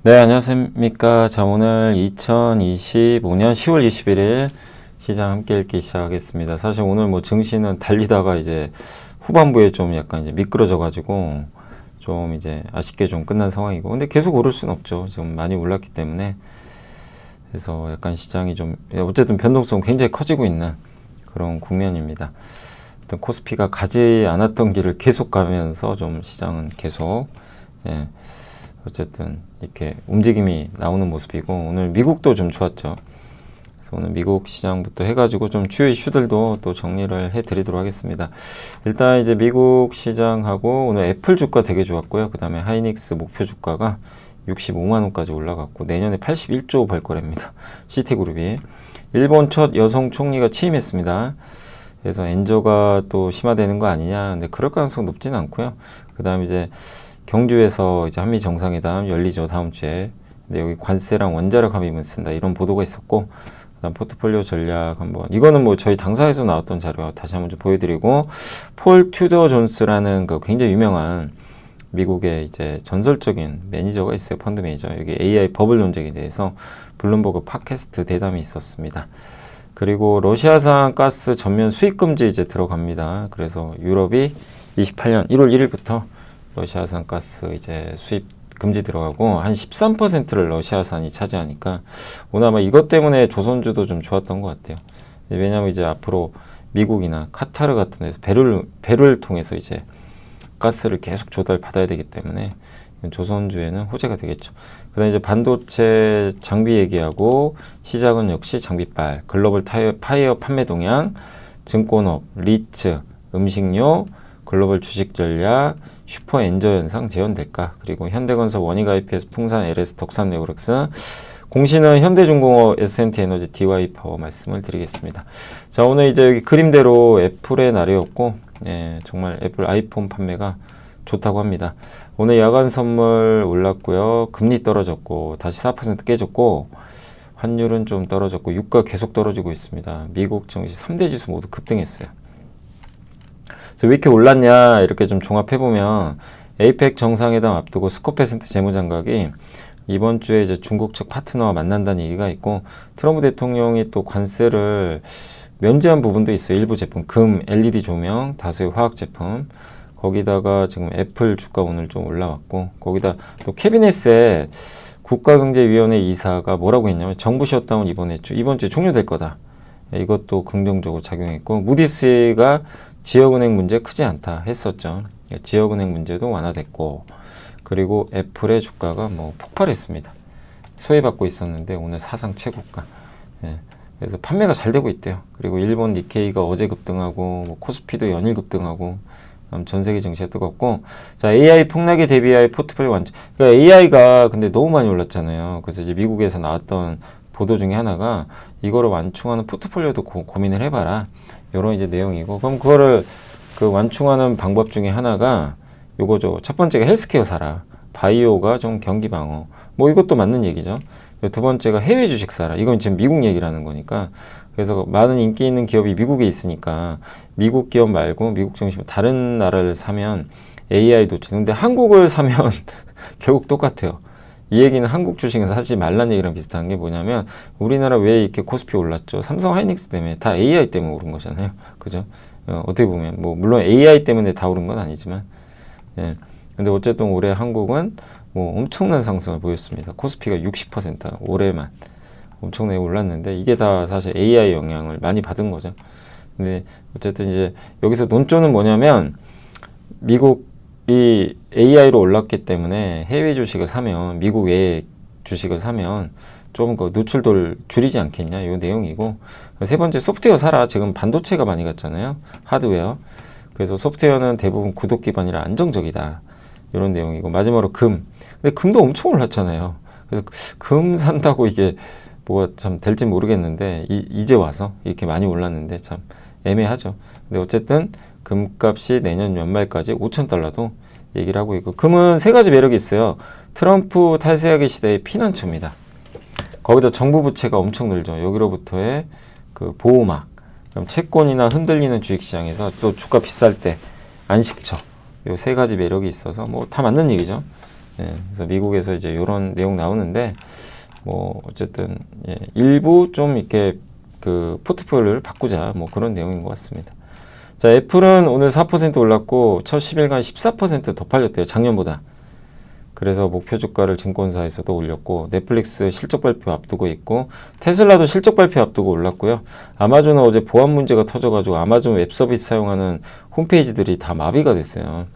네, 안녕하십니까. 자, 오늘 2025년 10월 21일 시장 함께 읽기 시작하겠습니다. 사실 오늘 뭐 증시는 달리다가 이제 후반부에 좀 약간 이제 미끄러져가지고 좀 이제 아쉽게 좀 끝난 상황이고, 근데 계속 오를 수는 없죠. 지금 많이 올랐기 때문에. 그래서 약간 시장이 좀, 어쨌든 변동성 굉장히 커지고 있는 그런 국면입니다. 어떤 코스피가 가지 않았던 길을 계속 가면서 좀 시장은 계속, 어쨌든 이렇게 움직임이 나오는 모습이고, 오늘 미국도 좀 좋았죠. 그래서 오늘 미국 시장부터 해가지고 좀 주요 이슈들도 또 정리를 해드리도록 하겠습니다. 일단 이제 미국 시장하고 오늘 애플 주가 되게 좋았고요. 그 다음에 하이닉스 목표 주가가 65만 원까지 올라갔고, 내년에 81조 벌 거랍니다. 시티그룹이. 일본 첫 여성 총리가 취임했습니다. 그래서 엔저가 또 심화되는 거 아니냐. 근데 그럴 가능성 높지는 않고요. 그 다음에 이제 경주에서 이제 한미 정상회담 열리죠, 다음 주에. 근데 여기 관세랑 원자력 합의문 쓴다, 이런 보도가 있었고, 그다음 포트폴리오 전략 한번, 이거는 뭐 저희 당사에서 나왔던 자료 다시 한번 좀 보여드리고, 폴 튜더 존스라는 그 굉장히 유명한 미국의 이제 전설적인 매니저가 있어요, 펀드 매니저. 여기 AI 버블 논쟁에 대해서 블룸버그 팟캐스트 대담이 있었습니다. 그리고 러시아산 가스 전면 수입 금지 이제 들어갑니다. 그래서 유럽이 28년 1월 1일부터 러시아산 가스 이제 수입 금지 들어가고, 한 13%를 러시아산이 차지하니까 오늘 아마 이것 때문에 조선주도 좀 좋았던 것 같아요. 왜냐하면 이제 앞으로 미국이나 카타르 같은 데서 배를 통해서 이제 가스를 계속 조달받아야 되기 때문에 조선주에는 호재가 되겠죠. 그 다음에 이제 반도체 장비 얘기하고, 시작은 역시 장비빨, 글로벌 파이어 판매 동향, 증권업, 리츠, 음식료, 글로벌 주식 전략, 슈퍼 엔저 현상 재현될까? 그리고 현대건설, 원익 IPS, 풍산, LS, 덕산 네오렉스, 공시는 현대중공업, S&T에너지, DY파워 말씀을 드리겠습니다. 자, 오늘 이제 여기 그림대로 애플의 날이었고, 정말 애플 아이폰 판매가 좋다고 합니다. 오늘 야간 선물 올랐고요. 금리 떨어졌고, 다시 4% 깨졌고, 환율은 좀 떨어졌고, 유가 계속 떨어지고 있습니다. 미국 증시 3대 지수 모두 급등했어요. 그래서 왜 이렇게 올랐냐, 이렇게 좀 종합해보면, 에이펙 정상회담 앞두고 스코페센트 재무장관이 이번 주에 이제 중국 측 파트너와 만난다는 얘기가 있고, 트럼프 대통령이 또 관세를 면제한 부분도 있어요. 일부 제품, 금, LED 조명, 다수의 화학 제품. 거기다가 지금 애플 주가 오늘 좀 올라왔고, 거기다 또 캐비넷에 국가경제위원회 이사가 뭐라고 했냐면, 정부 셧다운 이번 주에 종료될 거다. 이것도 긍정적으로 작용했고, 무디스가 지역은행 문제 크지 않다 했었죠. 지역은행 문제도 완화됐고, 그리고 애플의 주가가 뭐 폭발했습니다. 소외받고 있었는데 오늘 사상 최고가. 그래서 판매가 잘 되고 있대요. 그리고 일본 니케이가 어제 급등하고, 뭐 코스피도 연일 급등하고, 전 세계 증시가 뜨겁고, 자, AI 폭락에 대비하여 포트폴리오 완충. 그러니까 AI가 근데 너무 많이 올랐잖아요. 그래서 이제 미국에서 나왔던 보도 중에 하나가, 이거를 완충하는 포트폴리오도 고민을 해봐라, 이런 이제 내용이고, 그럼 그거를 그 완충하는 방법 중에 하나가 요거죠. 첫 번째가 헬스케어 사라. 바이오가 좀 경기 방어. 뭐 이것도 맞는 얘기죠. 두 번째가 해외 주식 사라. 이건 지금 미국 얘기라는 거니까. 그래서 많은 인기 있는 기업이 미국에 있으니까 미국 기업 말고 미국 중심 다른 나라를 사면 AI 도출. 근데 한국을 사면 결국 똑같아요. 이 얘기는 한국 주식에서 하지 말란 얘기랑 비슷한 게 뭐냐면, 우리나라 왜 이렇게 코스피 올랐죠? 삼성 하이닉스 때문에, 다 AI 때문에 오른 거잖아요. 그죠? 어떻게 보면 뭐 물론 AI 때문에 다 오른 건 아니지만, 근데 어쨌든 올해 한국은 뭐 엄청난 상승을 보였습니다. 코스피가 60% 올해만 엄청나게 올랐는데, 이게 다 사실 AI 영향을 많이 받은 거죠. 근데 어쨌든 이제 여기서 논조는 뭐냐면, 미국이 AI로 올랐기 때문에 해외 주식을 사면, 미국 외 주식을 사면 좀 그 노출도를 줄이지 않겠냐, 이 내용이고, 세 번째 소프트웨어 사라. 지금 반도체가 많이 갔잖아요, 하드웨어. 그래서 소프트웨어는 대부분 구독 기반이라 안정적이다, 이런 내용이고, 마지막으로 금. 근데 금도 엄청 올랐잖아요. 그래서 금 산다고 이게 뭐가 참 될지 모르겠는데, 이제 와서 이렇게 많이 올랐는데 참 애매하죠. 근데 어쨌든 금값이 내년 연말까지 5,000달러도 얘기를 하고 있고, 금은 세 가지 매력이 있어요. 트럼프 탈세하기 시대의 피난처입니다. 거기다 정부 부채가 엄청 늘죠. 여기로부터의 그 보호막. 그럼 채권이나 흔들리는 주식시장에서 또 주가 비쌀 때 안식처. 요 세 가지 매력이 있어서 뭐 다 맞는 얘기죠. 예, 그래서 미국에서 이제 이런 내용 나오는데 뭐 어쨌든 예, 일부 좀 이렇게 그 포트폴리오를 바꾸자 뭐 그런 내용인 것 같습니다. 자, 애플은 오늘 4% 올랐고 첫 10일간 14%더 팔렸대요. 작년보다. 그래서 목표 주가를 증권사에서도 올렸고 넷플릭스 실적 발표 앞두고 있고 테슬라도 실적 발표 앞두고 올랐고요. 아마존은 어제 보안 문제가 터져가지고 아마존 웹 서비스 사용하는 홈페이지들이 다 마비가 됐어요.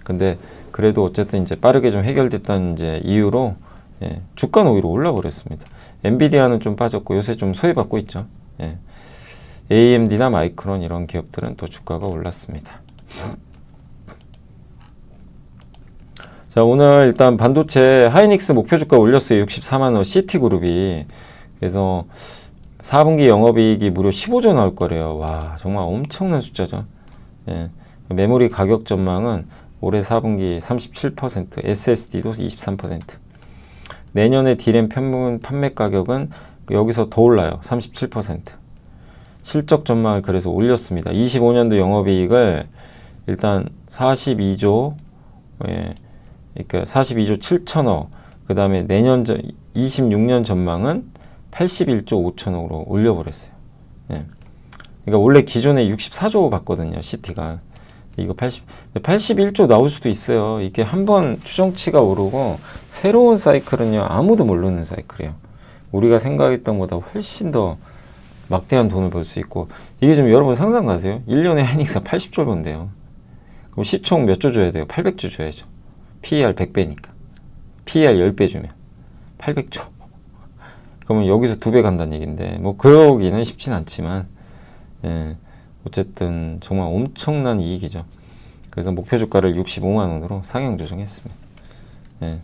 근데 그래도 어쨌든 이제 빠르게 좀 해결됐다는 이제 이유로 예, 주가는 오히려 올라버렸습니다. 엔비디아는 좀 빠졌고 요새 좀 소외받고 있죠. 예. AMD나 마이크론 이런 기업들은 또 주가가 올랐습니다. 자, 오늘 일단 반도체 하이닉스 목표 주가 올렸어요. 64만원 시티그룹이. 그래서 4분기 영업이익이 무려 15조 나올 거래요. 와, 정말 엄청난 숫자죠. 예. 메모리 가격 전망은 올해 4분기 37%, SSD도 23%. 내년에 D램 판매 가격은 여기서 더 올라요. 37%. 실적 전망을 그래서 올렸습니다. 25년도 영업이익을 일단 42조, 예, 그러니까 42조 7천억, 그 다음에 내년 26년 전망은 81조 5천억으로 올려버렸어요. 예. 그러니까 원래 기존에 64조 봤거든요, CT가. 이거 81조 나올 수도 있어요. 이게 한번 추정치가 오르고 새로운 사이클은요, 아무도 모르는 사이클이에요. 우리가 생각했던 것보다 훨씬 더 막대한 돈을 벌 수 있고, 이게 좀 여러분 상상 가세요? 1년에 하이닉스가 80조 번대요. 그럼 시총 몇 조 줘야 돼요? 800조 줘야죠. PER 100배니까. PER 10배 주면 800조. 그러면 여기서 2배 간다는 얘기인데, 뭐 그러기는 쉽진 않지만, 예, 어쨌든 정말 엄청난 이익이죠. 그래서 목표 주가를 65만 원으로 상향 조정했습니다. 예.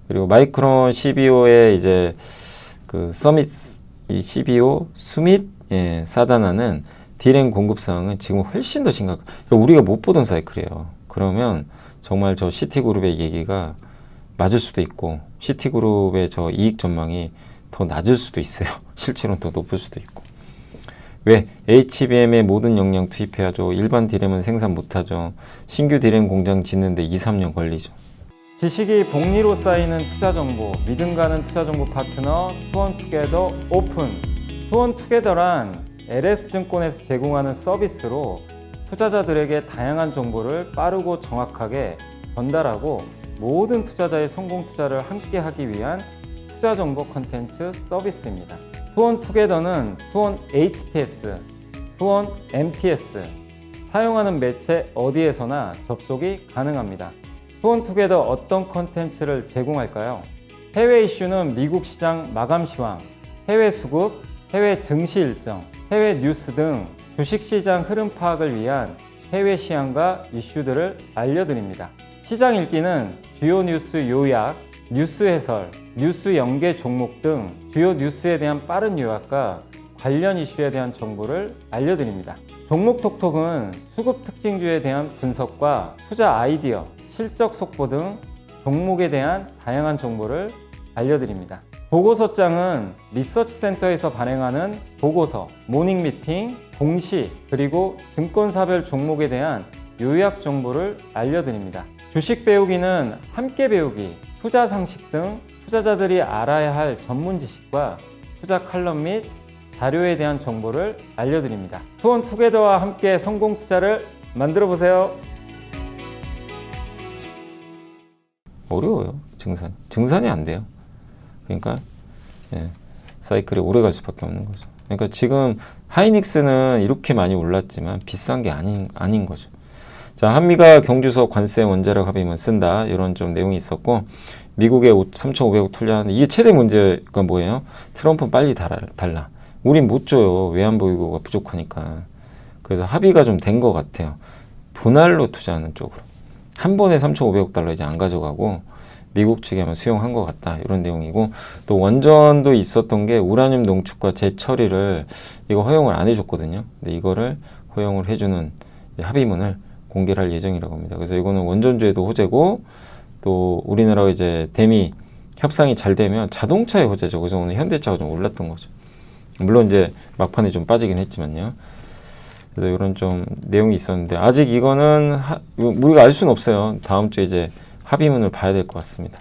그리고 마이크론 CBO의 이제 그 서밋, 이 CBO 수밋, 예, 사다나는 D램 공급 상황은 지금 훨씬 더 그러니까 우리가 못 보던 사이클이에요. 그러면 정말 저 시티그룹의 얘기가 맞을 수도 있고 시티그룹의 저 이익 전망이 더 낮을 수도 있어요. 실제로는 더 높을 수도 있고. 왜? HBM에 모든 역량 투입해야죠. 일반 D램은 생산 못하죠. 신규 D램 공장 짓는데 2, 3년 걸리죠. 지식이 복리로 쌓이는 투자 정보, 믿음 가는 투자 정보 파트너 투원투게더 오픈. 투원투게더란 LS증권에서 제공하는 서비스로 투자자들에게 다양한 정보를 빠르고 정확하게 전달하고 모든 투자자의 성공 투자를 함께 하기 위한 투자 정보 컨텐츠 서비스입니다. 투원투게더는 투원 HTS, 투원 MTS, 사용하는 매체 어디에서나 접속이 가능합니다. 투원투게더 어떤 컨텐츠를 제공할까요? 해외 이슈는 미국 시장 마감 시황, 해외 수급, 해외 증시 일정, 해외 뉴스 등 주식시장 흐름 파악을 위한 해외 시황과 이슈들을 알려드립니다. 시장 읽기는 주요 뉴스 요약, 뉴스 해설, 뉴스 연계 종목 등 주요 뉴스에 대한 빠른 요약과 관련 이슈에 대한 정보를 알려드립니다. 종목 톡톡은 수급 특징주에 대한 분석과 투자 아이디어, 실적 속보 등 종목에 대한 다양한 정보를 알려드립니다. 보고서장은 리서치센터에서 발행하는 보고서, 모닝미팅, 공시, 그리고 증권사별 종목에 대한 요약 정보를 알려드립니다. 주식 배우기는 함께 배우기, 투자 상식 등 투자자들이 알아야 할 전문 지식과 투자 칼럼 및 자료에 대한 정보를 알려드립니다. 투원투게더와 함께 성공 투자를 만들어 보세요. 어려워요. 증산이 안 돼요. 그러니까 예, 사이클이 오래 갈 수밖에 없는 거죠. 그러니까 지금 하이닉스는 이렇게 많이 올랐지만 비싼 게 아닌 거죠. 자, 한미가 경주서 관세 원자력 합의문 쓴다, 이런 좀 내용이 있었고, 미국의 3,500억 투자하는 이게 최대 문제가 뭐예요? 트럼프는 빨리 달라. 우린 못 줘요. 외환보유고가 부족하니까. 그래서 합의가 좀 된 것 같아요. 분할로 투자하는 쪽으로. 한 번에 3,500억 달러 이제 안 가져가고 미국 측에 아마 수용한 것 같다, 이런 내용이고, 또 원전도 있었던 게 우라늄 농축과 재처리를 이거 허용을 안 해줬거든요. 근데 이거를 허용을 해주는 합의문을 공개를 할 예정이라고 합니다. 그래서 이거는 원전주에도 호재고, 또 우리나라가 이제 대미 협상이 잘 되면 자동차의 호재죠. 그래서 오늘 현대차가 좀 올랐던 거죠. 물론 이제 막판에 좀 빠지긴 했지만요. 그래서 이런 좀 내용이 있었는데, 아직 이거는 우리가 알 수는 없어요. 다음 주에 이제 합의문을 봐야 될 것 같습니다.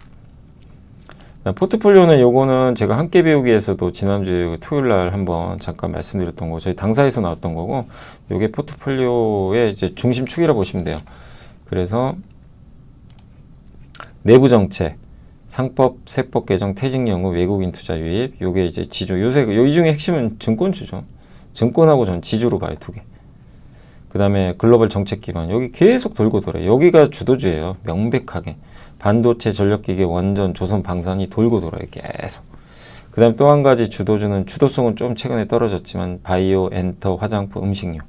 포트폴리오는 요거는 제가 함께 배우기에서도 지난주에 토요일 날 한번 잠깐 말씀드렸던 거, 저희 당사에서 나왔던 거고, 요게 포트폴리오의 이제 중심축이라 보시면 돼요. 그래서 내부 정책, 상법, 세법 개정, 퇴직 연금, 외국인 투자 유입, 요게 이제 지주. 요새 이 중에 핵심은 증권주죠. 증권하고 전 지주로 봐요, 두 개. 그 다음에 글로벌 정책 기반, 여기 계속 돌고 돌아요. 여기가 주도주예요, 명백하게. 반도체, 전력기계, 원전, 조선, 방산이 돌고 돌아요, 계속. 그 다음 또 한 가지 주도주는, 주도성은 좀 최근에 떨어졌지만 바이오, 엔터, 화장품, 음식료.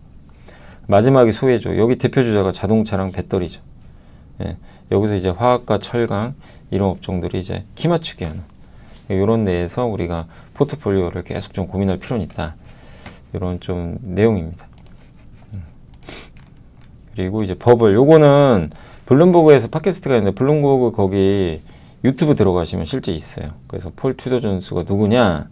마지막이 소외주. 여기 대표주자가 자동차랑 배터리죠. 예, 여기서 이제 화학과 철강 이런 업종들이 이제 키 맞추기 하는 이런 데에서 우리가 포트폴리오를 계속 좀 고민할 필요는 있다. 이런 좀 내용입니다. 그리고 이제 버블, 요거는 블룸버그에서 팟캐스트가 있는데 블룸버그 거기 유튜브 들어가시면 실제 있어요. 그래서 폴 튜더 존스가 누구냐?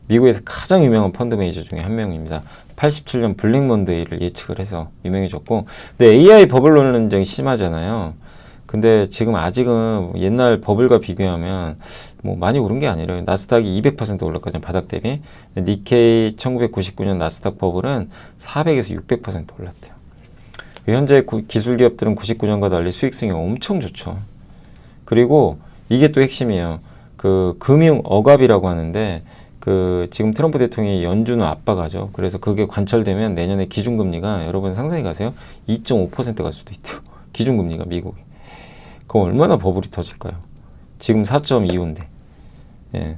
미국에서 가장 유명한 펀드 매니저 중에 한 명입니다. 87년 블랙먼데이를 예측을 해서 유명해졌고, 근데 AI 버블 논쟁이 심하잖아요. 근데 지금 아직은 옛날 버블과 비교하면 뭐 많이 오른 게 아니라 나스닥이 200% 올랐거든요, 바닥 대비. 니케이 1999년 나스닥 버블은 400에서 600% 올랐대요. 현재 기술 기업들은 99년과 달리 수익성이 엄청 좋죠. 그리고 이게 또 핵심이에요. 그 금융 억압이라고 하는데, 그 지금 트럼프 대통령이 연준을 압박하죠. 그래서 그게 관철되면 내년에 기준금리가, 여러분 상상해 가세요, 2.5% 갈 수도 있대요. 기준금리가 미국이. 그럼 얼마나 버블이 터질까요? 지금 4.25인데. 예.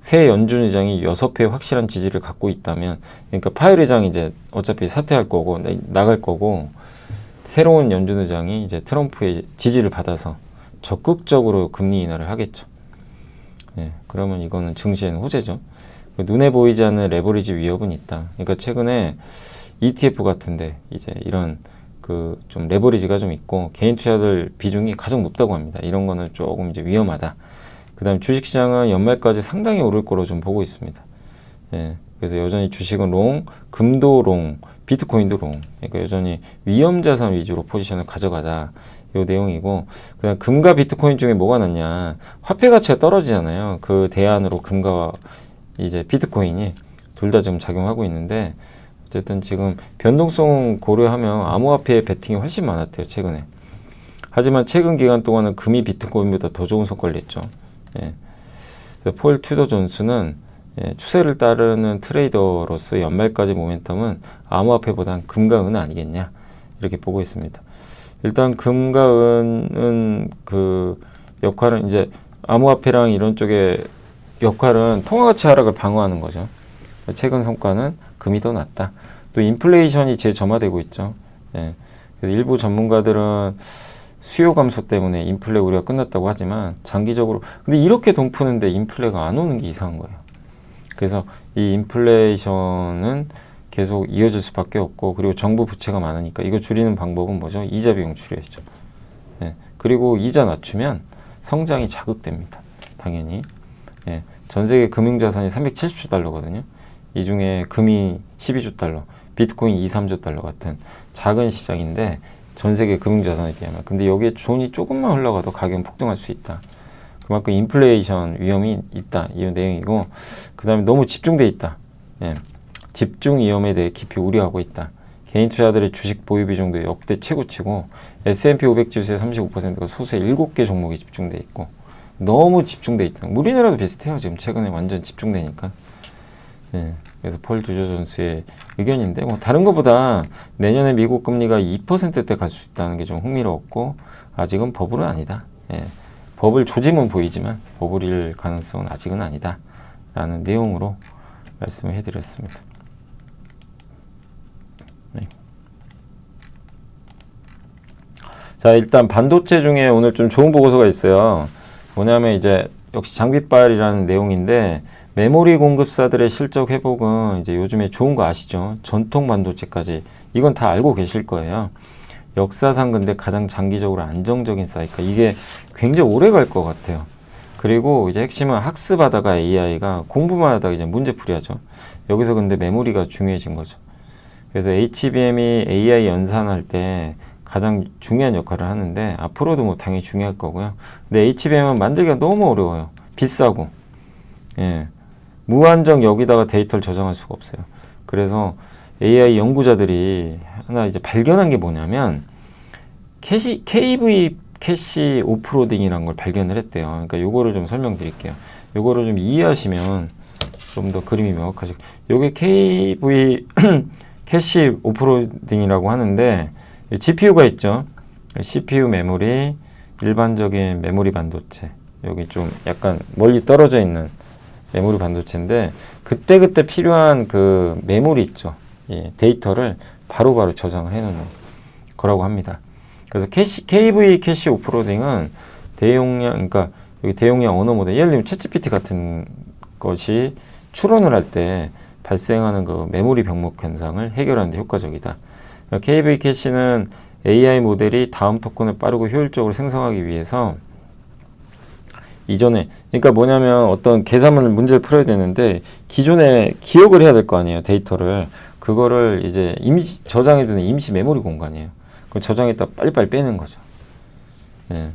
새 연준 의장이 6회 확실한 지지를 갖고 있다면, 그러니까 파웰 의장이 이제 어차피 사퇴할 거고 나갈 거고, 새로운 연준 의장이 이제 트럼프의 지지를 받아서 적극적으로 금리 인하를 하겠죠. 예. 그러면 이거는 증시에는 호재죠. 눈에 보이지 않는 레버리지 위협은 있다. 그러니까 최근에 ETF 같은데 이제 이런 그 좀 레버리지가 좀 있고 개인 투자들 비중이 가장 높다고 합니다. 이런 거는 조금 이제 위험하다. 그 다음에 주식시장은 연말까지 상당히 오를 거로 좀 보고 있습니다. 예, 그래서 여전히 주식은 롱, 금도 롱, 비트코인도 롱. 그러니까 여전히 위험자산 위주로 포지션을 가져가자. 요 내용이고, 그다음 금과 비트코인 중에 뭐가 낫냐? 화폐 가치가 떨어지잖아요. 그 대안으로 금과 이제 비트코인이 둘 다 지금 작용하고 있는데, 어쨌든 지금 변동성 고려하면 암호화폐 베팅이 훨씬 많았대요, 최근에. 하지만 최근 기간 동안은 금이 비트코인보다 더 좋은 성과를 냈죠. 예. 폴 튜더 존스는 추세를 따르는 트레이더로서 연말까지 모멘텀은 암호화폐보다는 금과 은은 아니겠냐, 이렇게 보고 있습니다. 일단 금과 은은 그 역할은 이제 암호화폐랑 이런 쪽의 역할은 통화가치 하락을 방어하는 거죠. 최근 성과는 금이 더 낫다. 또 인플레이션이 재점화되고 있죠. 예. 그래서 일부 전문가들은 수요 감소 때문에 인플레 우려가 끝났다고 하지만 장기적으로, 근데 이렇게 돈 푸는데 인플레가 안 오는 게 이상한 거예요. 그래서 이 인플레이션은 계속 이어질 수밖에 없고, 그리고 정부 부채가 많으니까 이거 줄이는 방법은 뭐죠? 이자 비용 줄여야죠. 예. 그리고 이자 낮추면 성장이 자극됩니다. 당연히. 예. 전 세계 금융자산이 370조 달러거든요. 이 중에 금이 12조 달러, 비트코인 2, 3조 달러 같은 작은 시장인데 전 세계 금융자산에 비하면. 근데 여기에 돈이 조금만 흘러가도 가격은 폭등할 수 있다. 그만큼 인플레이션 위험이 있다. 이 내용이고, 그 다음에 너무 집중돼 있다. 예. 집중 위험에 대해 깊이 우려하고 있다. 개인 투자들의 주식 보유 비중도 역대 최고치고, S&P 500 지수의 35%가 소수의 7개 종목이 집중돼 있고, 너무 집중돼 있다. 우리나라도 비슷해요. 지금 최근에 완전 집중되니까. 예. 그래서 폴 튜더 존스의 의견인데, 뭐 다른 것보다 내년에 미국 금리가 2%대 갈 수 있다는 게 좀 흥미로웠고, 아직은 버블은 아니다. 예. 버블 조짐은 보이지만 버블일 가능성은 아직은 아니다. 라는 내용으로 말씀을 해드렸습니다. 네. 자, 일단 반도체 중에 오늘 좀 좋은 보고서가 있어요. 뭐냐면 이제 역시 장비빨이라는 내용인데, 메모리 공급사들의 실적 회복은 이제 요즘에 좋은 거 아시죠? 전통 반도체까지. 이건 다 알고 계실 거예요. 역사상 근데 가장 장기적으로 안정적인 사이클. 이게 굉장히 오래 갈 것 같아요. 그리고 이제 핵심은 학습하다가 AI가 공부만 하다가 이제 문제풀이하죠. 여기서 근데 메모리가 중요해진 거죠. 그래서 HBM이 AI 연산할 때 가장 중요한 역할을 하는데 앞으로도 뭐 당연히 중요할 거고요. 근데 HBM은 만들기가 너무 어려워요. 비싸고. 예. 무한정 여기다가 데이터를 저장할 수가 없어요. 그래서 AI 연구자들이 하나 이제 발견한 게 뭐냐면 KV 캐시 오프로딩이라는 걸 발견을 했대요. 그러니까 요거를 좀 설명드릴게요. 요거를 좀 이해하시면 좀 더 그림이 명확하죠. 요게 KV 캐시 오프로딩이라고 하는데 GPU가 있죠. CPU 메모리, 일반적인 메모리 반도체. 여기 좀 약간 멀리 떨어져 있는 메모리 반도체인데 그때그때 필요한 그 메모리 있죠. 예, 데이터를 바로바로 저장을 해놓는 거라고 합니다. 그래서 KV 캐시 오프로딩은 대용량, 그러니까 여기 대용량 언어 모델, 예를 들면 챗GPT 같은 것이 추론을 할 때 발생하는 그 메모리 병목 현상을 해결하는 데 효과적이다. 그러니까 KV 캐시는 AI 모델이 다음 토큰을 빠르고 효율적으로 생성하기 위해서 이전에, 그러니까 뭐냐면 어떤 계산을 문제를 풀어야 되는데 기존에 기억을 해야 될 거 아니에요. 데이터를. 그거를 이제 저장해두는 임시 메모리 공간이에요. 그럼 저장했다 빨리빨리 빼는 거죠. 예.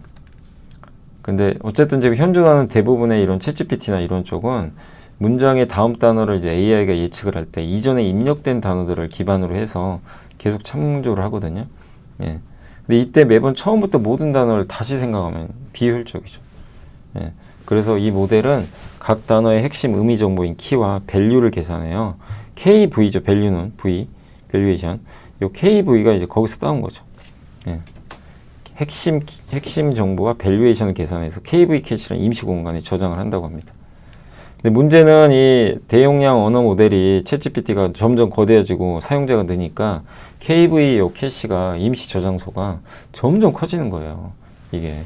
근데 어쨌든 지금 현존하는 대부분의 이런 챗GPT나 이런 쪽은 문장의 다음 단어를 이제 AI가 예측을 할 때 이전에 입력된 단어들을 기반으로 해서 계속 참조를 하거든요. 예. 근데 이때 매번 처음부터 모든 단어를 다시 생각하면 비효율적이죠. 예. 그래서 이 모델은 각 단어의 핵심 의미 정보인 키와 밸류를 계산해요. KV죠. 밸류는 V, 밸류에이션. 요 KV가 이제 거기서 따온 거죠. 예. 핵심 정보와 밸류에이션을 계산해서 KV 캐시라는 임시 공간에 저장을 한다고 합니다. 근데 문제는 이 대용량 언어 모델이 챗GPT가 점점 거대해지고 사용자가 느니까 KV 요 캐시가 임시 저장소가 점점 커지는 거예요. 이게.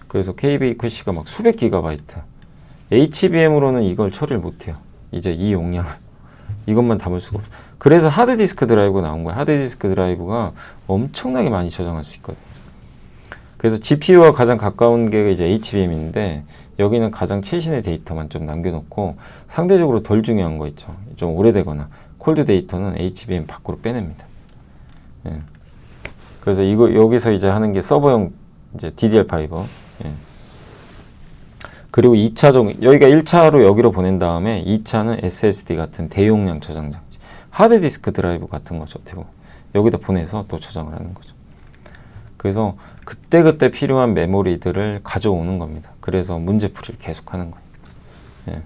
그래서 KV 캐시가 막 수백 기가바이트. HBM으로는 이걸 처리를 못해요. 이제 이 용량을. 이것만 담을 수가 없어요. 그래서 하드디스크 드라이브가 나온 거예요. 하드디스크 드라이브가 엄청나게 많이 저장할 수 있거든요. 그래서 GPU와 가장 가까운 게 이제 HBM인데 여기는 가장 최신의 데이터만 좀 남겨놓고 상대적으로 덜 중요한 거 있죠. 좀 오래되거나 콜드 데이터는 HBM 밖으로 빼냅니다. 예. 그래서 이거 여기서 이제 하는 게 서버용 이제 DDR5. 예. 그리고 2차 여기가 1차로 여기로 보낸 다음에 2차는 SSD 같은 대용량 저장 장치, 하드디스크 드라이브 같은 거죠. 여기다 보내서 또 저장을 하는 거죠. 그래서 그때그때 필요한 메모리들을 가져오는 겁니다. 그래서 문제풀이를 계속하는 거예요. 예.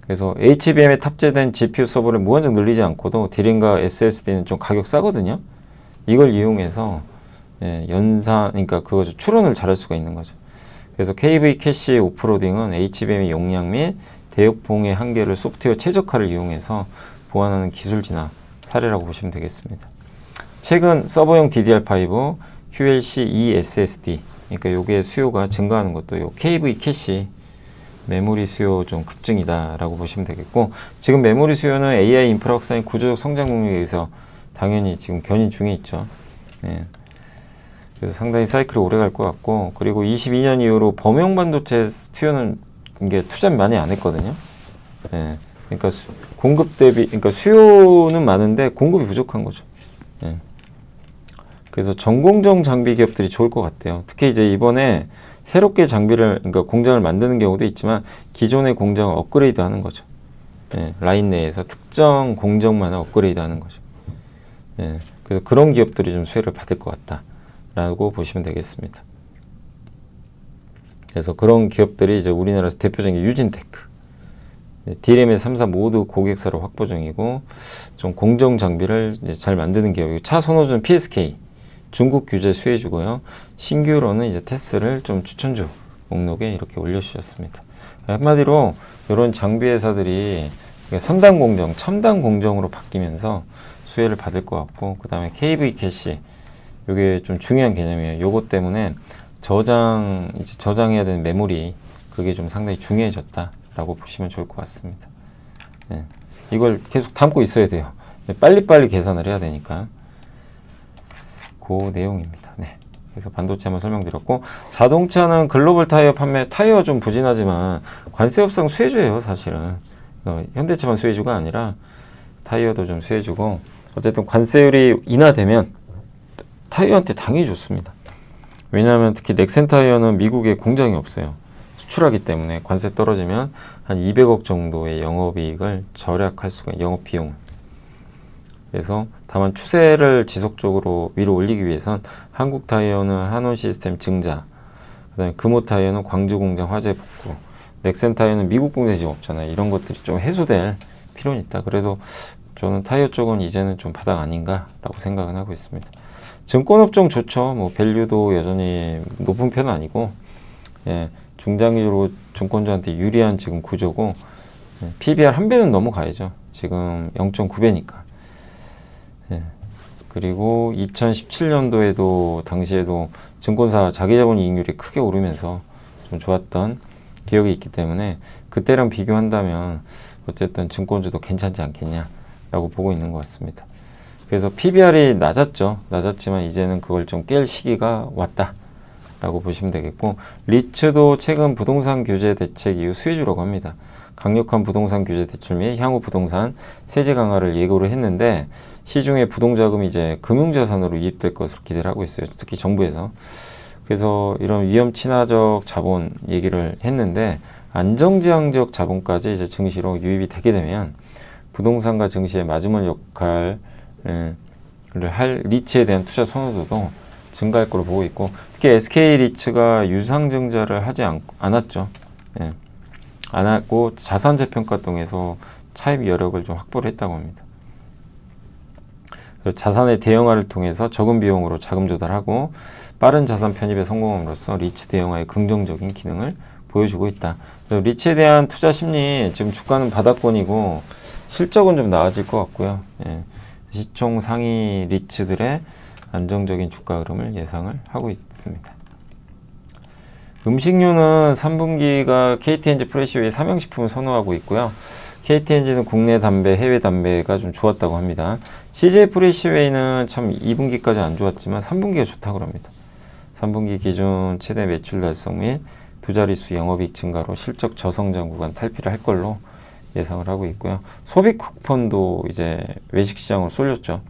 그래서 HBM에 탑재된 GPU 서버를 무한정 늘리지 않고도 D램과 SSD는 좀 가격 싸거든요. 이걸 이용해서 예, 그러니까 그거 추론을 잘할 수가 있는 거죠. 그래서 KV 캐시 오프로딩은 HBM의 용량 및 대역폭의 한계를 소프트웨어 최적화를 이용해서 보완하는 기술 진화 사례라고 보시면 되겠습니다. 최근 서버용 DDR5 QLC eSSD, 그러니까 요게 수요가 증가하는 것도 요 KV 캐시 메모리 수요 좀 급증이다라고 보시면 되겠고, 지금 메모리 수요는 AI 인프라 확산의 구조적 성장 능력에 의해서 당연히 지금 견인 중에 있죠. 예. 그래서 상당히 사이클이 오래 갈 것 같고, 그리고 22년 이후로 범용 반도체 수요는 이게 투자 많이 안 했거든요. 예. 그러니까 공급 대비, 그러니까 수요는 많은데 공급이 부족한 거죠. 예. 그래서 전공정 장비 기업들이 좋을 것 같아요. 특히 이제 이번에 새롭게 그러니까 공장을 만드는 경우도 있지만 기존의 공장을 업그레이드 하는 거죠. 예, 라인 내에서 특정 공정만 업그레이드 하는 거죠. 예, 그래서 그런 기업들이 좀 수혜를 받을 것 같다라고 보시면 되겠습니다. 그래서 그런 기업들이 이제 우리나라에서 대표적인 게 유진테크, D램에서 3사 모두 고객사로 확보 중이고, 좀 공정 장비를 이제 잘 만드는 기업이고, 차 선호주는 PSK, 중국 규제 수혜주고요. 신규로는 이제 테스를 좀 추천주 목록에 이렇게 올려주셨습니다. 한마디로 이런 장비 회사들이 선단 공정, 첨단 공정으로 바뀌면서 수혜를 받을 것 같고, 그 다음에 KV 캐시, 이게 좀 중요한 개념이에요. 요것 때문에 저장해야 되는 메모리, 그게 좀 상당히 중요해졌다라고 보시면 좋을 것 같습니다. 네. 이걸 계속 담고 있어야 돼요. 빨리빨리 계산을 해야 되니까. 그 내용입니다. 네. 그래서 반도체 한번 설명드렸고, 자동차는 글로벌 타이어 판매, 타이어 좀 부진하지만 관세 협상 수혜주예요, 사실은. 현대차만 수혜주가 아니라 타이어도 좀 수혜주고, 어쨌든 관세율이 인하되면 타이어한테 당연히 좋습니다. 왜냐하면 특히 넥센 타이어는 미국에 공장이 없어요. 수출하기 때문에 관세 떨어지면 한 200억 정도의 영업이익을 절약할 수가 있어요. 영업비용. 그래서 다만 추세를 지속적으로 위로 올리기 위해선 한국 타이어는 한원 시스템 증자, 그다음에 금호 타이어는 광주 공장 화재 복구, 넥센 타이어는 미국 공장이 지금 없잖아요. 이런 것들이 좀 해소될 필요는 있다. 그래도 저는 타이어 쪽은 이제는 좀 바닥 아닌가라고 생각은 하고 있습니다. 증권업종 좋죠. 뭐 밸류도 여전히 높은 편은 아니고, 예, 중장기로 증권주한테 유리한 지금 구조고, PBR 한 배는 넘어가야죠. 지금 0.9배니까. 예. 그리고 2017년도에도 당시에도 증권사 자기자본 이익률이 크게 오르면서 좀 좋았던 기억이 있기 때문에 그때랑 비교한다면 어쨌든 증권주도 괜찮지 않겠냐라고 보고 있는 것 같습니다. 그래서 PBR이 낮았죠. 낮았지만 이제는 그걸 좀 깰 시기가 왔다라고 보시면 되겠고, 리츠도 최근 부동산 규제 대책 이후 수혜주라고 합니다. 강력한 부동산 규제 대출 및 향후 부동산 세제 강화를 예고를 했는데 시중에 부동자금이 이제 금융자산으로 이입될 것으로 기대를 하고 있어요. 특히 정부에서. 그래서 이런 위험 친화적 자본 얘기를 했는데 안정지향적 자본까지 이제 증시로 유입이 되게 되면 부동산과 증시의 마지막 역할을 할 리츠에 대한 투자 선호도도 증가할 걸로 보고 있고, 특히 SK 리츠가 유상증자를 하지 않았죠. 예. 안 하고 자산 재평가 통해서 차입 여력을 좀 확보를 했다고 합니다. 자산의 대형화를 통해서 적은 비용으로 자금 조달하고 빠른 자산 편입에 성공함으로써 리츠 대형화의 긍정적인 기능을 보여주고 있다. 리츠에 대한 투자 심리, 지금 주가는 바닥권이고 실적은 좀 나아질 것 같고요. 예. 시총 상위 리츠들의 안정적인 주가 흐름을 예상을 하고 있습니다. 음식료는 3분기가 KTNG 프레시웨이 삼양식품을 선호하고 있고요. KTNG는 국내 담배, 해외 담배가 좀 좋았다고 합니다. CJ 프레시웨이는 참 2분기까지 안 좋았지만 3분기가 좋다고 합니다. 3분기 기준 최대 매출 달성 및 두 자릿수 영업이익 증가로 실적 저성장 구간 탈피를 할 걸로 예상을 하고 있고요. 소비 쿠폰도 이제 외식시장으로 쏠렸죠.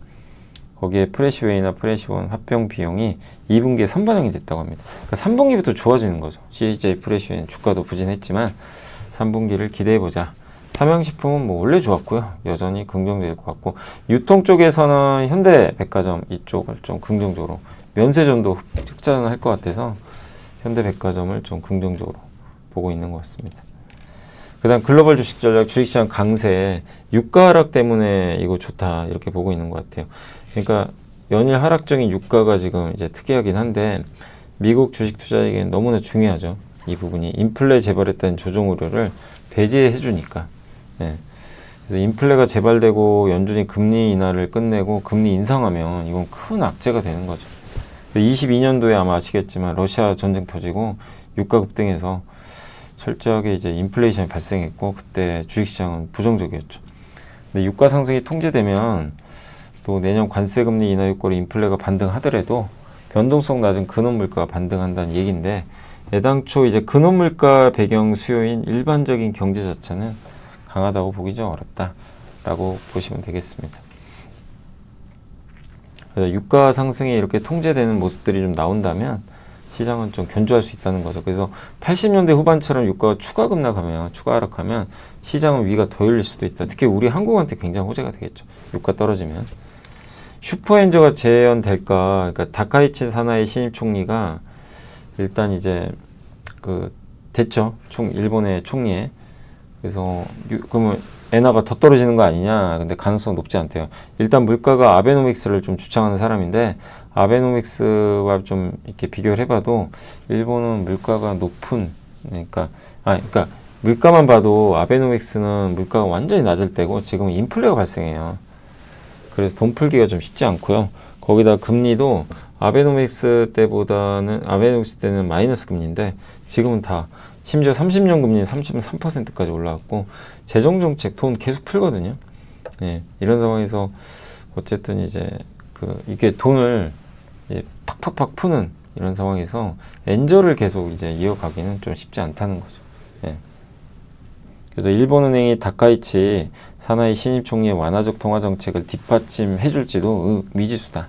거기에 프레시웨이나 프레시원 합병 비용이 2분기에 선반영이 됐다고 합니다. 그러니까 3분기부터 좋아지는 거죠. CJ 프레시웨이는 주가도 부진했지만 3분기를 기대해보자. 삼양식품은 뭐 원래 좋았고요. 여전히 긍정적일 것 같고, 유통 쪽에서는 현대백화점 이쪽을 좀 긍정적으로, 면세점도 흑자할 것 같아서 현대백화점을 좀 긍정적으로 보고 있는 것 같습니다. 그 다음 글로벌 주식 전략, 주식시장 강세, 유가 하락 때문에 이거 좋다 이렇게 보고 있는 것 같아요. 그러니까 연일 하락적인 유가가 지금 이제 특이하긴 한데 미국 주식 투자에게는 너무나 중요하죠. 이 부분이 인플레 재발했다는 조정 우려를 배제해 주니까. 네. 그래서 인플레가 재발되고 연준이 금리 인하를 끝내고 금리 인상하면 이건 큰 악재가 되는 거죠. 22년도에 아마 아시겠지만 러시아 전쟁 터지고 유가 급등해서 철저하게 이제 인플레이션이 발생했고 그때 주식시장은 부정적이었죠. 근데 유가 상승이 통제되면 또 내년 관세금리 인하 효과로 인플레가 반등하더라도 변동성 낮은 근원물가가 반등한다는 얘기인데, 애당초 이제 근원물가 배경 수요인 일반적인 경제 자체는 강하다고 보기 좀 어렵다라고 보시면 되겠습니다. 그래서 유가 상승이 이렇게 통제되는 모습들이 좀 나온다면 시장은 좀 견조할 수 있다는 거죠. 그래서 80년대 후반처럼 유가가 추가 급락하면, 추가 하락하면 시장은 위가 더 열릴 수도 있다. 특히 우리 한국한테 굉장히 호재가 되겠죠. 유가 떨어지면. 슈퍼엔저가 재현될까? 그러니까 다카이치 사나이 신임 총리가 일단 이제 됐죠. 일본의 총리에. 그래서 그러면 엔화가 더 떨어지는 거 아니냐? 근데 가능성 높지 않대요. 일단 물가가 아베노믹스를 좀 주창하는 사람인데 아베노믹스와 좀 이렇게 비교를 해봐도 일본은 물가가 높은, 그러니까 물가만 봐도 아베노믹스는 물가가 완전히 낮을 때고 지금은 인플레가 발생해요. 그래서 돈 풀기가 좀 쉽지 않고요. 거기다 금리도 아베노믹스 때는 마이너스 금리인데 지금은 다 심지어 30년 금리는 33%까지 올라왔고 재정정책 돈 계속 풀거든요. 예, 이런 상황에서 어쨌든 이제 이게 돈을 팍팍팍 푸는 이런 상황에서 엔저를 계속 이제 이어가기는 좀 쉽지 않다는 거죠. 예. 그래서 일본은행이 다카이치 사나이 신임 총리의 완화적 통화 정책을 뒷받침해 줄지도 미지수다.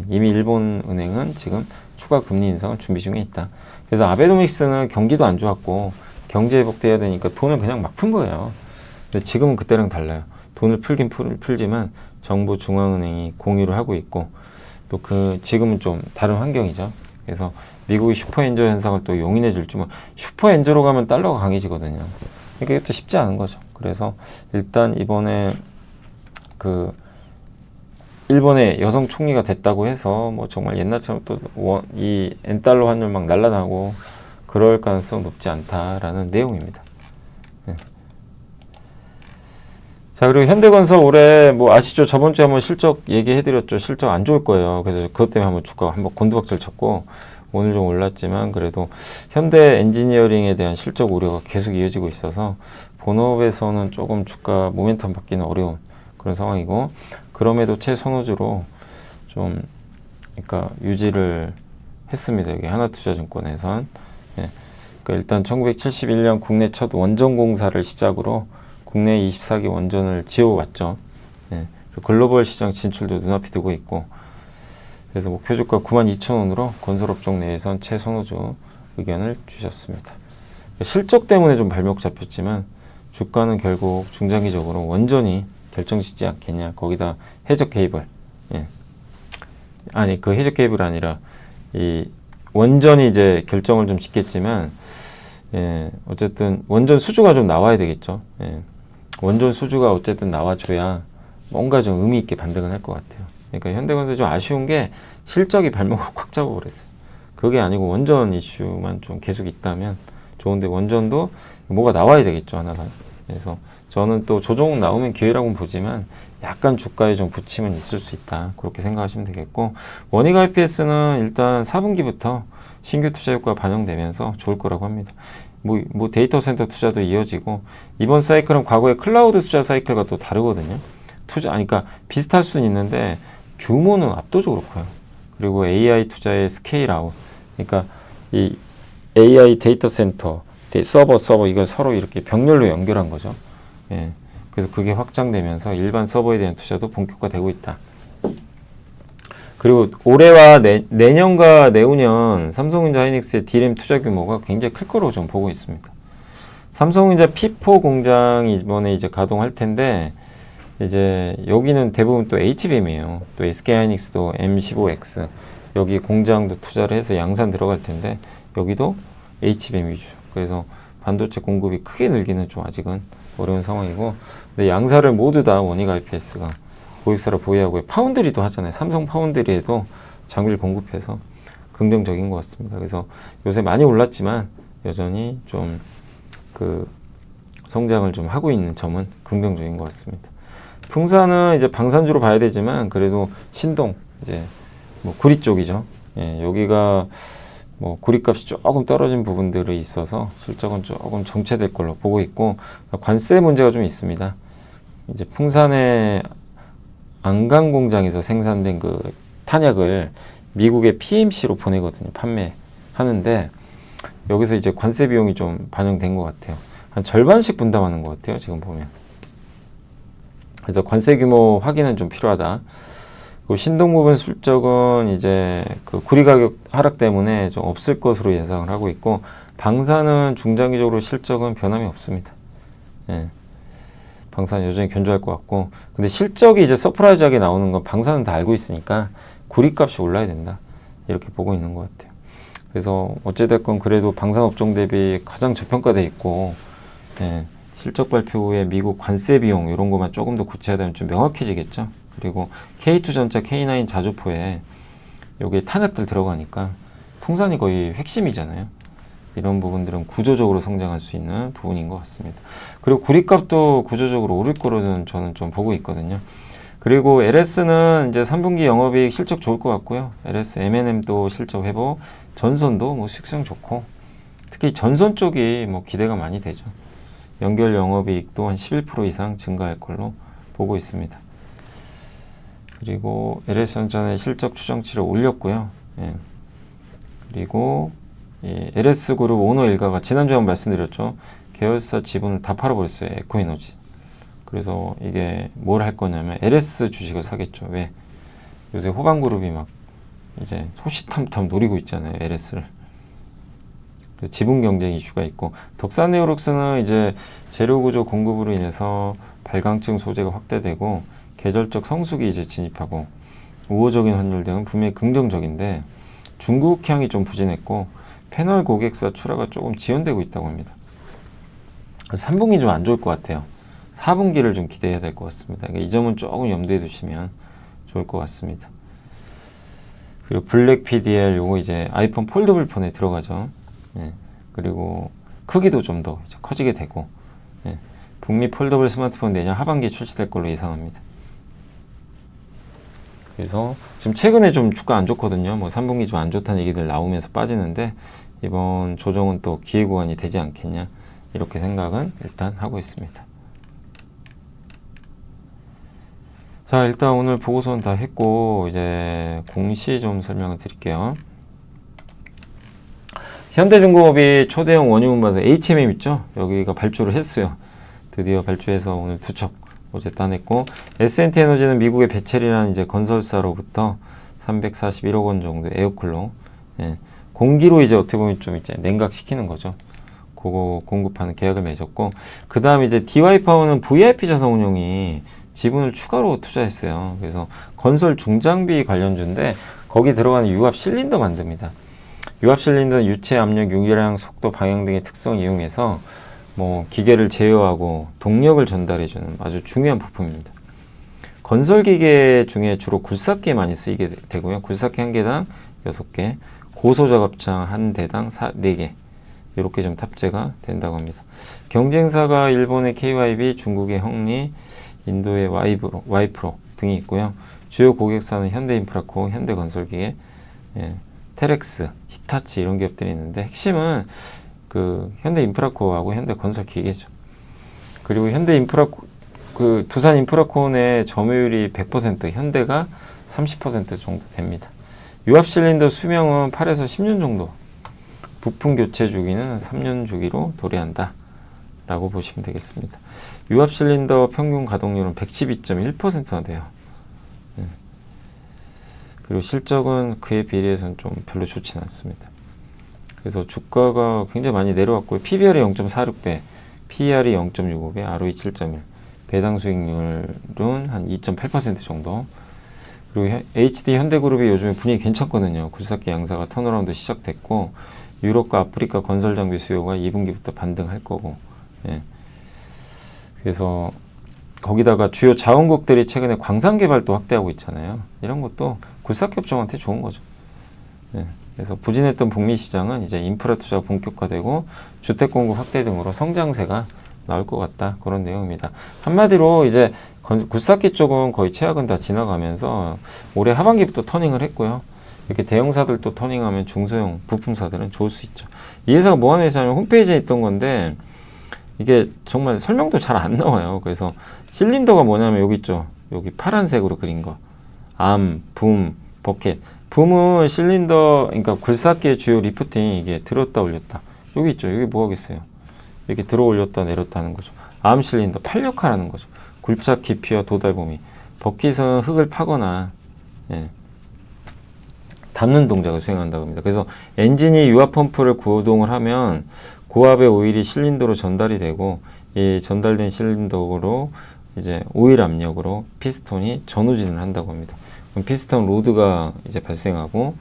이미 일본은행은 지금 추가 금리 인상을 준비 중에 있다. 그래서 아베노믹스는 경기도 안 좋았고 경제 회복돼야 되니까 돈을 그냥 막 푼 거예요. 근데 지금은 그때랑 달라요. 돈을 풀긴 풀지만 정부 중앙은행이 공유를 하고 있고 또 지금은 좀 다른 환경이죠. 그래서 미국이 슈퍼엔저 현상을 또 용인해 줄지 뭐 슈퍼엔저로 가면 달러가 강해지거든요. 그러니까 이것도 쉽지 않은 거죠. 그래서 일단 이번에 일본의 여성 총리가 됐다고 해서 뭐 정말 옛날처럼 또 이 엔달러 환율 막 날라나고 그럴 가능성 높지 않다라는 내용입니다. 네. 자, 그리고 현대건설 올해 뭐 아시죠? 저번 주에 한번 실적 얘기해드렸죠. 실적 안 좋을 거예요. 그래서 그것 때문에 한번 주가가 한번 곤두박질 쳤고 오늘 좀 올랐지만 그래도 현대 엔지니어링에 대한 실적 우려가 계속 이어지고 있어서 본업에서는 조금 주가 모멘텀 받기는 어려운 그런 상황이고 그럼에도 최선호주로 좀 그러니까 유지를 했습니다. 여기 하나투자증권에선 그러니까 일단 1971년 국내 첫 원전 공사를 시작으로 국내 24개 원전을 지어왔죠. 글로벌 시장 진출도 눈앞이 두고 있고 그래서 목표 주가 92,000원으로 건설업종 내에선 최선호주 의견을 주셨습니다. 실적 때문에 좀 발목 잡혔지만 주가는 결국 중장기적으로 원전이 결정짓지 않겠냐. 거기다 해적 개입을 아니 그 해적 개입이 아니라 이 원전이 이제 결정을 좀 짓겠지만 어쨌든 원전 수주가 좀 나와야 되겠죠. 원전 수주가 어쨌든 나와줘야 뭔가 좀 의미 있게 반등을 할 것 같아요. 그러니까 현대건설이 좀 아쉬운 게 실적이 발목을 꽉 잡아 버렸어요. 그게 아니고 원전 이슈만 좀 계속 있다면 좋은데 원전도 뭐가 나와야 되겠죠, 하나가. 그래서 저는 또 조정 나오면 기회라고는 보지만 약간 주가에 좀 부침은 있을 수 있다. 그렇게 생각하시면 되겠고 원익 IPS는 일단 4분기부터 신규 투자 효과가 반영되면서 좋을 거라고 합니다. 뭐 데이터 센터 투자도 이어지고 이번 사이클은 과거의 클라우드 투자 사이클과 또 다르거든요. 그러니까 비슷할 수는 있는데 규모는 압도적으로 커요. 그리고 AI 투자의 스케일 아웃. 그러니까 이 AI 데이터 센터, 서버 이걸 서로 이렇게 병렬로 연결한 거죠. 그래서 그게 확장되면서 일반 서버에 대한 투자도 본격화되고 있다. 그리고 올해와 내년과 내후년 삼성전자 하이닉스의 D램 투자 규모가 굉장히 클 거로 좀 보고 있습니다. 삼성전자 P4 공장이 이번에 이제 가동할 텐데 이제 여기는 대부분 또 HBM이에요. 또 SK 하이닉스도 M15X 여기 공장도 투자를 해서 양산 들어갈 텐데 여기도 HBM 위주. 그래서 반도체 공급이 크게 늘기는 좀 아직은 어려운 상황이고 근데 양사를 모두 다 원익 IPS가 고객사로 보유하고 파운드리도 하잖아요. 삼성 파운드리에도 장비를 공급해서 긍정적인 것 같습니다. 그래서 요새 많이 올랐지만 여전히 좀 성장을 좀 하고 있는 점은 긍정적인 것 같습니다. 풍산은 이제 방산주로 봐야 되지만 그래도 신동 이제 뭐 구리 쪽이죠. 여기가 뭐 구리값이 조금 떨어진 부분들이 있어서 실적은 조금 정체될 걸로 보고 있고 관세 문제가 좀 있습니다. 이제 풍산의 안강 공장에서 생산된 그 탄약을 미국의 PMC로 보내거든요. 판매하는데 여기서 이제 관세 비용이 좀 반영된 것 같아요. 한 절반씩 분담하는 것 같아요. 지금 보면. 그래서 관세 규모 확인은 좀 필요하다. 그 신동 부분 실적은 이제 그 구리 가격 하락 때문에 좀 없을 것으로 예상을 하고 있고 방산은 중장기적으로 실적은 변함이 없습니다. 방산은 여전히 견조할 것 같고 근데 실적이 이제 서프라이즈하게 나오는 건 방산은 다 알고 있으니까 구리값이 올라야 된다. 이렇게 보고 있는 것 같아요. 그래서 어찌됐건 그래도 방산업종 대비 가장 저평가돼 있고 실적 발표 후에 미국 관세 비용 이런 것만 조금 더 구체화되면 좀 명확해지겠죠. 그리고 K2전자, K9 자주포에 여기에 탄약들 들어가니까 풍산이 거의 핵심이잖아요. 이런 부분들은 구조적으로 성장할 수 있는 부분인 것 같습니다. 그리고 구리값도 구조적으로 오를 거로는 저는 좀 보고 있거든요. 그리고 LS는 이제 3분기 영업이익 실적 좋을 것 같고요. LS, M&M도 실적 회복, 전선도 뭐 수익성 좋고 특히 전선 쪽이 뭐 기대가 많이 되죠. 연결 영업이익도 한 11% 이상 증가할 걸로 보고 있습니다. 그리고 LS전자의 실적 추정치를 올렸고요. 그리고 LS그룹 오너 일가가 지난주에 한번 말씀드렸죠. 계열사 지분을 다 팔아버렸어요. 에코에너지. 그래서 이게 뭘 할 거냐면 LS 주식을 사겠죠. 왜? 요새 호방그룹이 막 이제 호시탐탐 노리고 있잖아요. LS를. 지분 경쟁 이슈가 있고, 덕산네오록스는 이제 재료 구조 공급으로 인해서 발광증 소재가 확대되고 계절적 성수기 이제 진입하고 우호적인 환율 등은 분명히 긍정적인데 중국향이 좀 부진했고 패널 고객사 출하가 조금 지연되고 있다고 합니다. 3분기 좀 안 좋을 것 같아요. 4분기를 좀 기대해야 될 것 같습니다. 그러니까 이 점은 조금 염두에 두시면 좋을 것 같습니다. 그리고 블랙 PDL 요거 이제 아이폰 폴더블 폰에 들어가죠. 예. 그리고 크기도 좀 더 커지게 되고, 예. 북미 폴더블 스마트폰 내년 하반기에 출시될 걸로 예상합니다. 그래서 지금 최근에 좀 주가 안 좋거든요. 뭐 3분기 좀 안 좋다는 얘기들 나오면서 빠지는데 이번 조정은 또 기회 구간이 되지 않겠냐, 이렇게 생각은 일단 하고 있습니다. 자, 일단 오늘 보고서는 다 했고 이제 공시 좀 설명을 드릴게요. 현대중공업이 초대형 원유분 반사 HMM 있죠? 여기가 발주를 했어요. 드디어 발주해서 오늘 투척 어제 따냈고, S&T에너지는 미국의 베첼이라는 이제 건설사로부터 341억 원 정도 에어쿨로, 예, 공기로 이제 어떻게 보면 좀 이제 냉각시키는 거죠. 그거 공급하는 계약을 맺었고, 그 다음 이제 DY파워는 VIP 자산운용이 지분을 추가로 투자했어요. 그래서 건설 중장비 관련주인데 거기 들어가는 유압 실린더 만듭니다. 유압 실린더는 유체 압력, 유량, 속도, 방향 등의 특성을 이용해서 뭐 기계를 제어하고 동력을 전달해주는 아주 중요한 부품입니다. 건설 기계 중에 주로 굴삭기에 많이 쓰이게 되고요. 굴삭기 한 개당 6개, 고소 작업창 한 대당 4개 이렇게 좀 탑재가 된다고 합니다. 경쟁사가 일본의 KYB, 중국의 형리, 인도의 와이프로 등이 있고요. 주요 고객사는 현대인프라코, 현대건설기계, 예, 테렉스, 히타치 이런 기업들이 있는데 핵심은 그 현대인프라코하고 현대건설기계죠. 그리고 현대인프라코, 그 두산인프라코의 점유율이 100%, 현대가 30% 정도 됩니다. 유압 실린더 수명은 8에서 10년 정도, 부품 교체 주기는 3년 주기로 도래한다 라고 보시면 되겠습니다. 유압 실린더 평균 가동률은 112.1%나 돼요. 예. 그리고 실적은 그에 비례해서는 좀 별로 좋진 않습니다. 그래서 주가가 굉장히 많이 내려왔고요. PBR이 0.46배, PER이 0.65배, ROE 7.1, 배당 수익률은 한 2.8% 정도. 그리고 HD 현대그룹이 요즘에 분위기 괜찮거든요. 굴삭기 양사가 턴어라운드 시작됐고, 유럽과 아프리카 건설 장비 수요가 2분기부터 반등할 거고, 예. 그래서 거기다가 주요 자원국들이 최근에 광산 개발도 확대하고 있잖아요. 이런 것도 굴삭기 업종한테 좋은 거죠. 예. 그래서 부진했던 북미 시장은 이제 인프라 투자가 본격화되고 주택 공급 확대 등으로 성장세가 나올 것 같다, 그런 내용입니다. 한마디로 이제 굴삭기 쪽은 거의 최악은 다 지나가면서 올해 하반기부터 터닝을 했고요. 이렇게 대형사들도 터닝하면 중소형 부품사들은 좋을 수 있죠. 이 회사가 뭐 하는 회사냐면 홈페이지에 있던 건데 이게 정말 설명도 잘 안 나와요. 그래서 실린더가 뭐냐면 여기 있죠. 여기 파란색으로 그린 거. 암, 붐, 버켓. 붐은 실린더, 그러니까 굴삭기의 주요 리프팅, 이게 들었다 올렸다. 여기 있죠. 여기 뭐 하겠어요. 이렇게 들어 올렸다 내렸다 하는 거죠. 암 실린더, 팔력하라는 거죠. 굴착 깊이와 도달 범위. 버킷은 흙을 파거나, 예, 담는 동작을 수행한다고 합니다. 그래서 엔진이 유압 펌프를 구동을 하면 고압의 오일이 실린더로 전달이 되고, 이 전달된 실린더로 이제 오일 압력으로 피스톤이 전후진을 한다고 합니다. 그럼 피스톤 로드가 이제 발생하고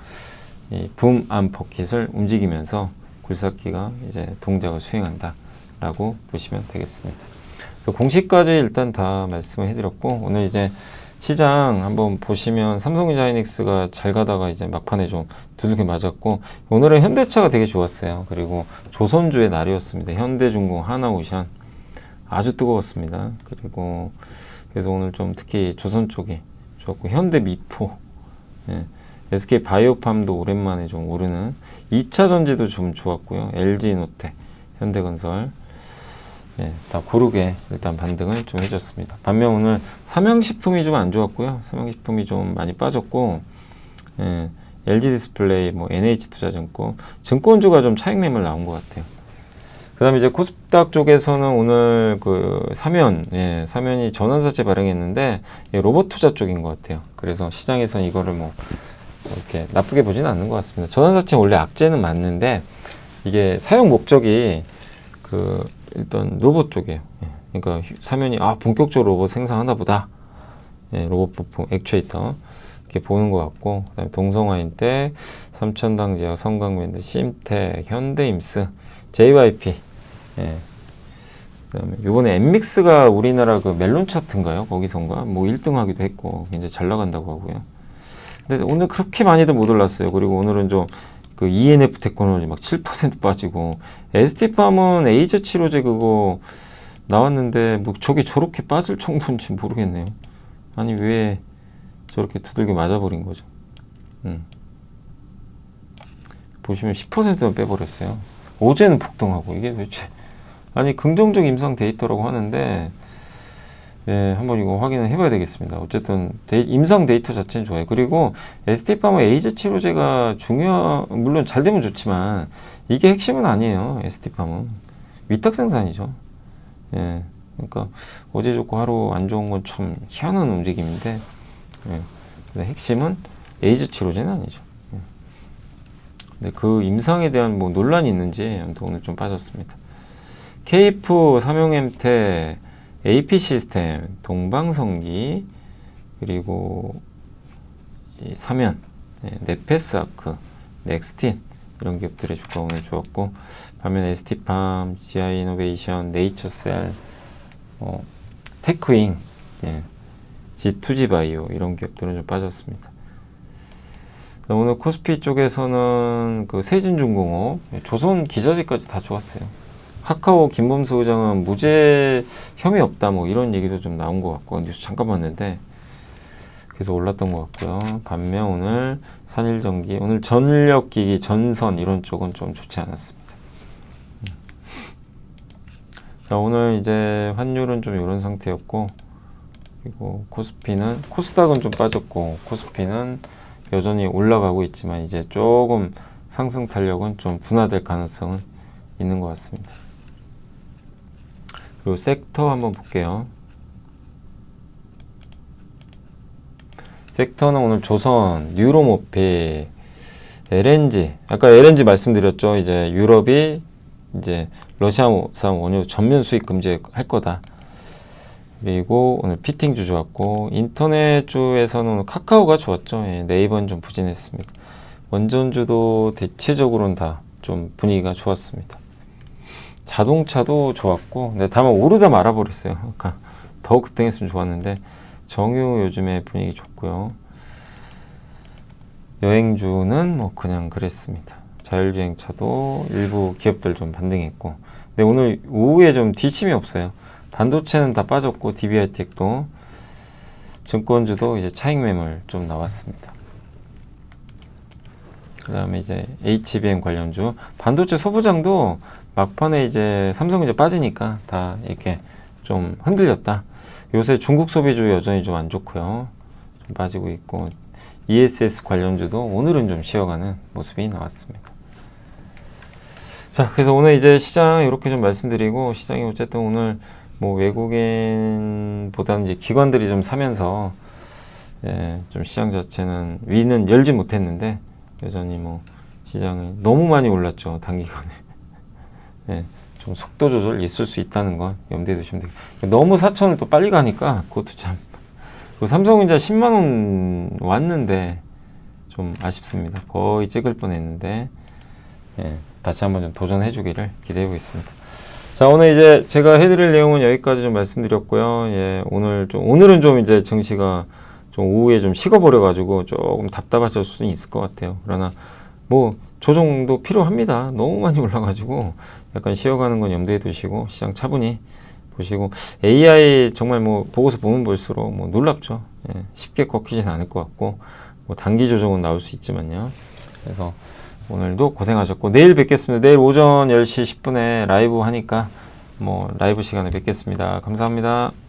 이 붐, 암, 버킷을 움직이면서 굴삭기가 이제 동작을 수행한다라고 보시면 되겠습니다. 그래서 공식까지 일단 다 말씀을 해드렸고, 오늘 이제 시장 한번 보시면 삼성전자 하이닉스가 잘 가다가 이제 막판에 좀 두들겨 맞았고, 오늘은 현대차가 되게 좋았어요. 그리고 조선주의 날이었습니다. 현대중공, 하나오션 아주 뜨거웠습니다. 그리고 그래서 오늘 좀 특히 조선 쪽이 좋았고, 현대미포, 예, SK바이오팜도 오랜만에 좀 오르는, 2차 전지도 좀 좋았고요. LG노텍, 현대건설, 예, 다 고르게 일단 반등을 좀 해줬습니다. 반면 오늘 삼양식품이 좀 안 좋았고요. 삼양식품이 좀 많이 빠졌고, 예, LG디스플레이, 뭐 NH투자증권, 증권주가 좀 차익 매물 나온 것 같아요. 그다음에 이제 코스닥 쪽에서는 오늘 그 사면, 사면이 전환사채 발행했는데 로봇 투자 쪽인 것 같아요. 그래서 시장에서는 이거를 뭐 이렇게 나쁘게 보지는 않는 것 같습니다. 전환사채 원래 악재는 맞는데 이게 사용 목적이 그 일단 로봇 쪽이에요. 그러니까 사면이 본격적으로 로봇 생산하나 보다. 로봇 부품, 액추에이터 이렇게 보는 것 같고, 그다음에 동성화인텍, 삼천당제약, 성강밴드, 심텍, 현대임스, JYP. 그다음에 이번에 엠믹스가 우리나라 그 멜론 차트인가요? 거기선가 뭐 1등 하기도 했고 굉장히 잘 나간다고 하고요. 근데 오늘 그렇게 많이도 못 올랐어요. 그리고 오늘은 좀 그 ENF 테크놀로지 막 7% 빠지고, ST팜은 에이저 치료제 그거 나왔는데 뭐 저게 저렇게 빠질 정도인지 모르겠네요. 아니 왜 저렇게 두들겨 맞아버린 거죠. 보시면 10%만 빼버렸어요. 어제는 폭등하고. 이게 도대체, 아니 긍정적 임상 데이터라고 하는데 한번 이거 확인을 해봐야 되겠습니다. 어쨌든 임상 데이터 자체는 좋아요. 그리고 ST팜은 에이저 치료제가 물론 잘 되면 좋지만 이게 핵심은 아니에요. ST팜은 위탁 생산이죠. 그러니까 어제 좋고 하루 안 좋은 건 참 희한한 움직임인데, 근데 핵심은 에이즈 치료제는 아니죠. 근데 그 임상에 대한 뭐 논란이 있는지 아무튼 오늘 좀 빠졌습니다. 케이프, 삼용엠텍, AP 시스템, 동방성기, 그리고 이 사면, 네페스아크, 넥스틴 이런 기업들의 주가 오늘 좋았고, 반면 ST팜, GI이노베이션, 네이처셀, 테크윙, G2G바이오 이런 기업들은 좀 빠졌습니다. 오늘 코스피 쪽에서는 그 세진중공업, 조선기자재까지 다 좋았어요. 카카오 김범수 의장은 무죄 혐의 없다 뭐 이런 얘기도 좀 나온 것 같고, 뉴스 잠깐 봤는데 그래서 올랐던 것 같고요. 반면 오늘 산일전기, 오늘 전력기기, 전선 이런 쪽은 좀 좋지 않았습니다. 자, 오늘 이제 환율은 좀 이런 상태였고, 그리고 코스닥은 좀 빠졌고, 코스피는 여전히 올라가고 있지만 이제 조금 상승 탄력은 좀 둔화될 가능성은 있는 것 같습니다. 그리고 섹터 한번 볼게요. 섹터는 오늘 조선, 뉴로모피, LNG, 아까 LNG 말씀드렸죠. 이제 유럽이 이제 러시아산 원유 전면 수입 금지할 거다. 그리고 오늘 피팅주 좋았고, 인터넷주에서는 오늘 카카오가 좋았죠. 네이버는 좀 부진했습니다. 원전주도 대체적으로는 다 좀 분위기가 좋았습니다. 자동차도 좋았고, 근데 다만 오르다 말아버렸어요. 그러니까 더 급등했으면 좋았는데, 정유 요즘에 분위기 좋고요. 여행주는 뭐 그냥 그랬습니다. 자율주행차도 일부 기업들 좀 반등했고, 근데 오늘 오후에 좀 뒤침이 없어요. 반도체는 다 빠졌고, DBI텍도, 증권주도 이제 차익 매물 좀 나왔습니다. 그 다음에 이제 HBM 관련주, 반도체 소부장도 막판에 이제 삼성전자 빠지니까 다 이렇게 좀 흔들렸다. 요새 중국 소비주 여전히 좀 안 좋고요. 좀 빠지고 있고, ESS 관련주도 오늘은 좀 쉬어가는 모습이 나왔습니다. 자, 그래서 오늘 이제 시장 이렇게 좀 말씀드리고, 시장이 어쨌든 오늘 뭐 외국인보다는 이제 기관들이 좀 사면서 좀 시장 자체는 위는 열지 못했는데 여전히 뭐 시장이 너무 많이 올랐죠, 단기간에. 좀 속도 조절 있을 수 있다는 건 염두에 두시면 되겠습니다. 너무 4천을 또 빨리 가니까 그것도 참. 그 삼성전자 10만 원 왔는데 좀 아쉽습니다. 거의 찍을 뻔했는데 다시 한번 좀 도전해 주기를 기대해 보겠습니다. 자, 오늘 이제 제가 해드릴 내용은 여기까지 좀 말씀드렸고요. 오늘은 좀 이제 증시가 좀 오후에 좀 식어버려가지고 조금 답답하실 수는 있을 것 같아요. 그러나 뭐 조정도 필요합니다. 너무 많이 올라가지고 약간 쉬어가는 건 염두에 두시고 시장 차분히 보시고, AI 정말 뭐 보고서 보면 볼수록 뭐 놀랍죠. 쉽게 꺾이진 않을 것 같고, 뭐 단기 조정은 나올 수 있지만요. 그래서 오늘도 고생하셨고, 내일 뵙겠습니다. 내일 오전 10시 10분에 라이브 하니까 뭐 라이브 시간에 뵙겠습니다. 감사합니다.